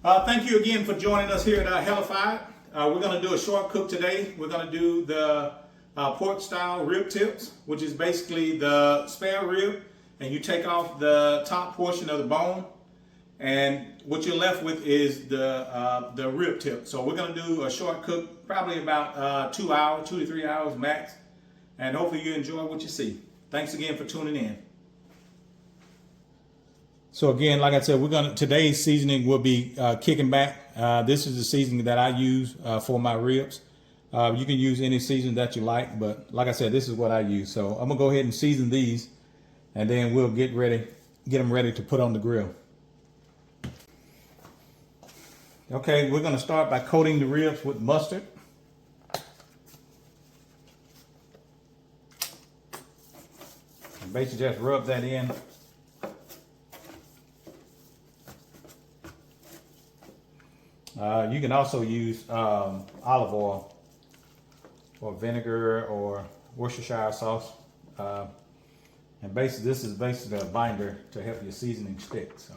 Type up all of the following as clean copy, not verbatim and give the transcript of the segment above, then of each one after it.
Thank you again for joining us here at Hell-A-Fied. We're going to do a short cook today. We're going to do the pork style rib tips, which is basically the spare rib, and you take off the top portion of the bone, and what you're left with is the rib tip. So we're going to do a short cook, probably about 2 hours, 2 to 3 hours max, and hopefully you enjoy what you see. Thanks again for tuning in. So again, like I said, today's seasoning will be kicking back. This is the seasoning that I use for my ribs. You can use any seasoning that you like, but like I said, this is what I use. So I'm gonna go ahead and season these, and then we'll get them ready to put on the grill. Okay, we're gonna start by coating the ribs with mustard. And basically just rub that in. You can also use olive oil or vinegar or Worcestershire sauce. And basically, this is basically a binder to help your seasoning stick. So.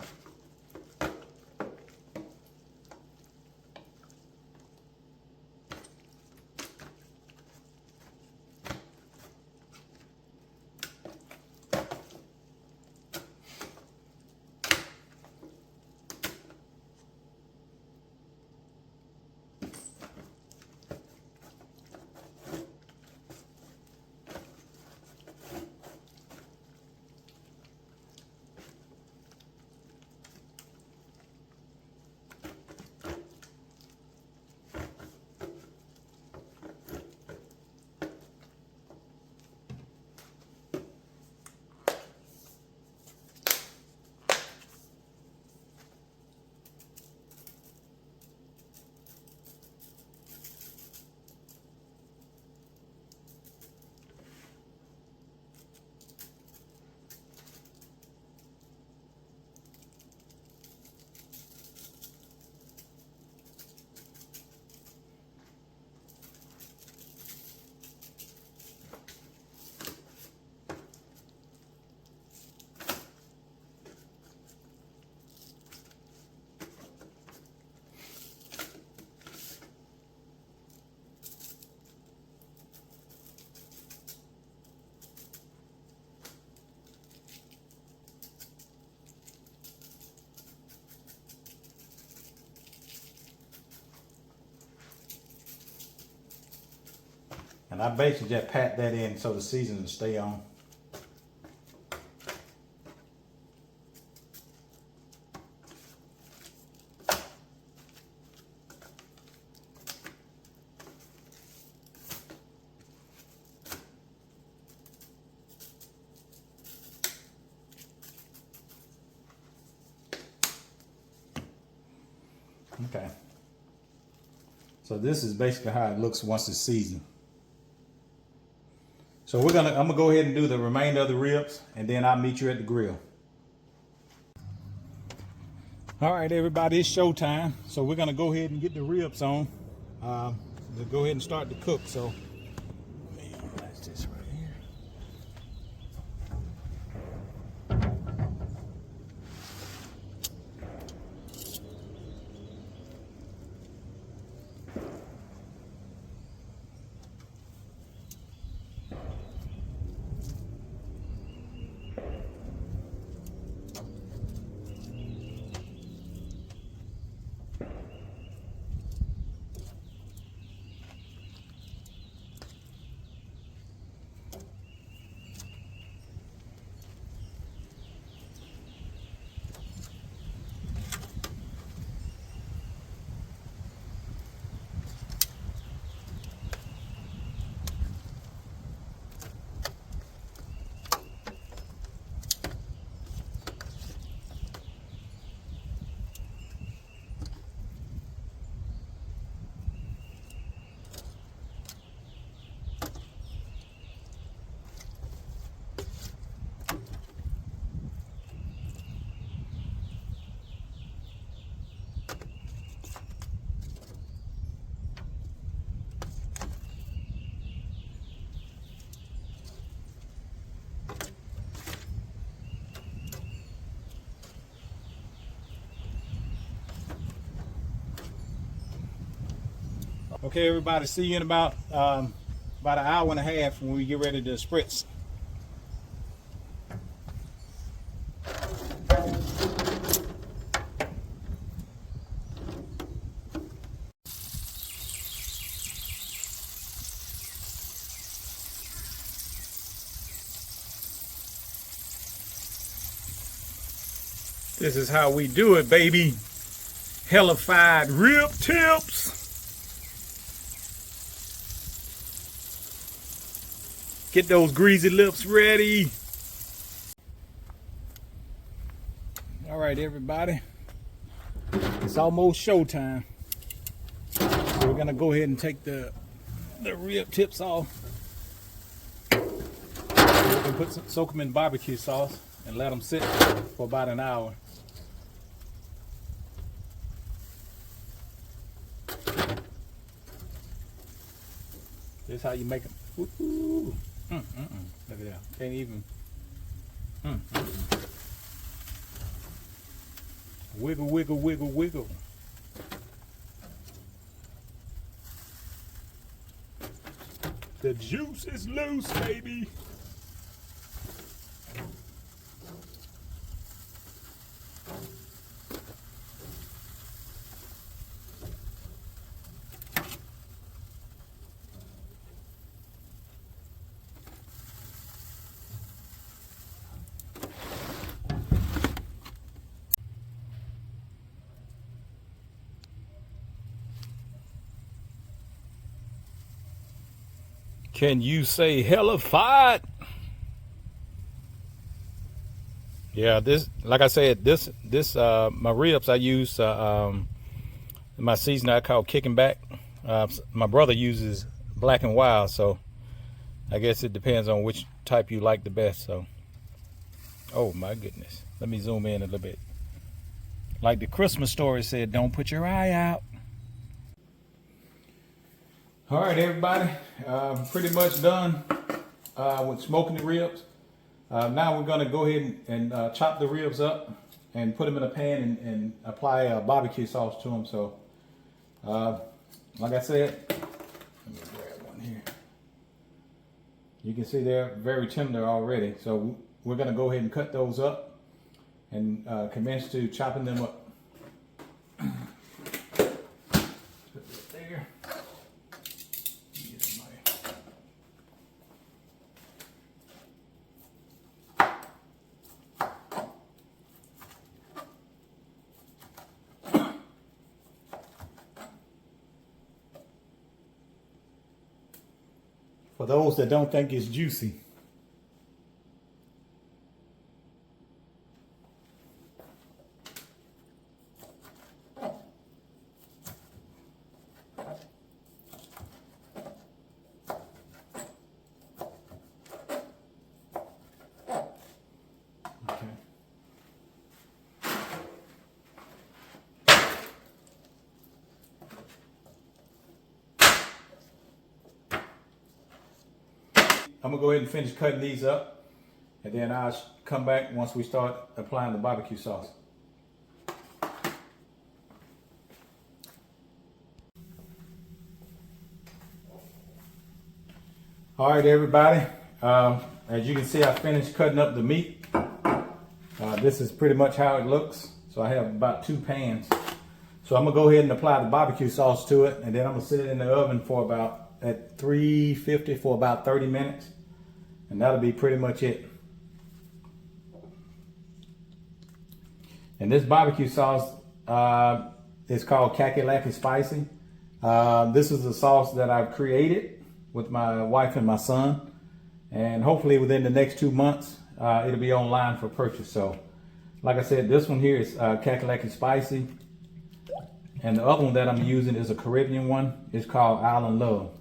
And I basically just pat that in so the seasoning will stay on. Okay. So this is basically how it looks once it's seasoned. So I'm gonna go ahead and do the remainder of the ribs, and then I'll meet you at the grill. All right, everybody, it's showtime. So we're gonna go ahead and get the ribs on. We'll go ahead and start to cook. So that's this right here. Okay, everybody, see you in about an hour and a half when we get ready to spritz. This is how we do it, baby. Hell-A-Fied Rib tips. Get those greasy lips ready. All right, everybody. It's almost showtime. So we're gonna go ahead and take the rib tips off. And soak them in barbecue sauce and let them sit for about an hour. This is how you make them. Ooh. Look at that. Can't even. Wiggle, wiggle, wiggle, wiggle. The juice is loose, baby. Can you say Hell-A-Fied? Yeah, this, like I said, this my ribs I use my seasoning I call kicking back. My brother uses black and wild, so I guess it depends on which type you like the best. So, oh my goodness, let me zoom in a little bit. Like the Christmas story said, don't put your eye out. All right, everybody, pretty much done with smoking the ribs. Now we're going to go ahead and chop the ribs up and put them in a pan and apply barbecue sauce to them. So, like I said, let me grab one here. You can see they're very tender already. So we're going to go ahead and cut those up and commence to chopping them up. Put it there. For those that don't think it's juicy. Okay. I'm gonna go ahead and finish cutting these up, and then I'll come back once we start applying the barbecue sauce. All right, everybody. As you can see, I finished cutting up the meat. This is pretty much how it looks. So I have about 2 pans. So I'm gonna go ahead and apply the barbecue sauce to it, and then I'm gonna sit it in the oven for about at 350 for about 30 minutes. And that'll be pretty much it. And this barbecue sauce is called Kakalaki Spicy. This is a sauce that I've created with my wife and my son. And hopefully within the next 2 months, it'll be online for purchase. So like I said, this one here is Kakalaki Spicy. And the other one that I'm using is a Caribbean one. It's called Island Love.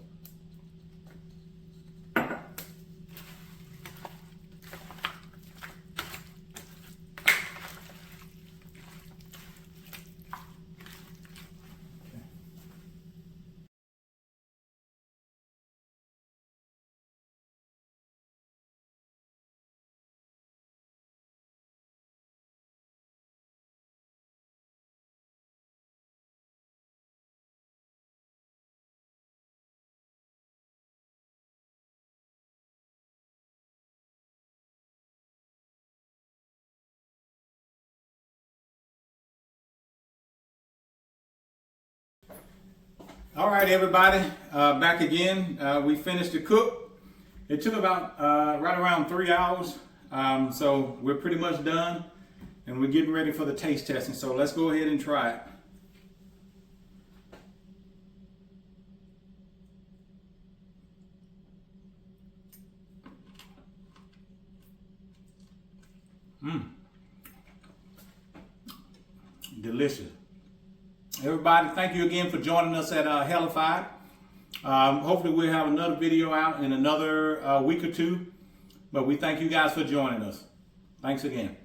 All right, everybody, back again. We finished the cook. It took about right around 3 hours. So we're pretty much done and we're getting ready for the taste testing. So let's go ahead and try it. Delicious. Everybody, thank you again for joining us at Hell-A-Fied. Hopefully we'll have another video out in another week or two. But we thank you guys for joining us. Thanks again.